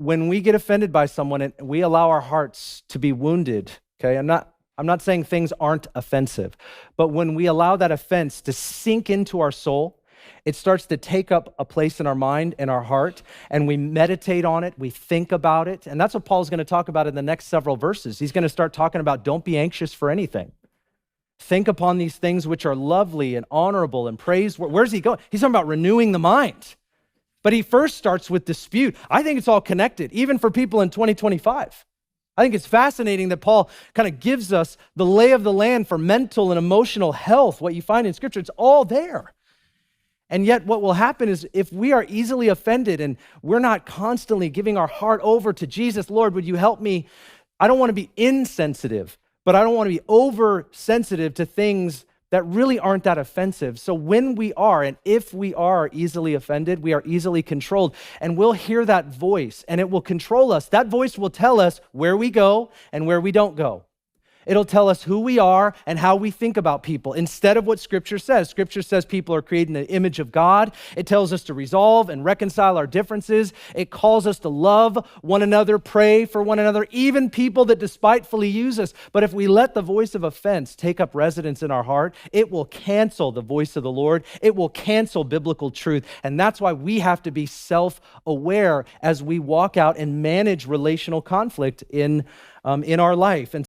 when we get offended by someone and we allow our hearts to be wounded, okay, I'm not saying things aren't offensive, but when we allow that offense to sink into our soul, it starts to take up a place in our mind and our heart, and we meditate on it, we think about it, and that's what Paul's going to talk about in the next several verses. He's going to start talking about don't be anxious for anything. Think upon these things which are lovely and honorable and praiseworthy. Where's he going? He's talking about renewing the mind. But he first starts with dispute. I think it's all connected, even for people in 2025. I think it's fascinating that Paul kind of gives us the lay of the land for mental and emotional health. What you find in Scripture, it's all there. And yet what will happen is if we are easily offended and we're not constantly giving our heart over to Jesus, Lord, would you help me? I don't want to be insensitive, but I don't want to be oversensitive to things that really aren't that offensive. So when we are, and if we are easily offended, we are easily controlled, and we'll hear that voice and it will control us. That voice will tell us where we go and where we don't go. It'll tell us who we are and how we think about people instead of what Scripture says. Scripture says people are created in the image of God. It tells us to resolve and reconcile our differences. It calls us to love one another, pray for one another, even people that despitefully use us. But if we let the voice of offense take up residence in our heart, it will cancel the voice of the Lord. It will cancel biblical truth. And that's why we have to be self-aware as we walk out and manage relational conflict in our life. And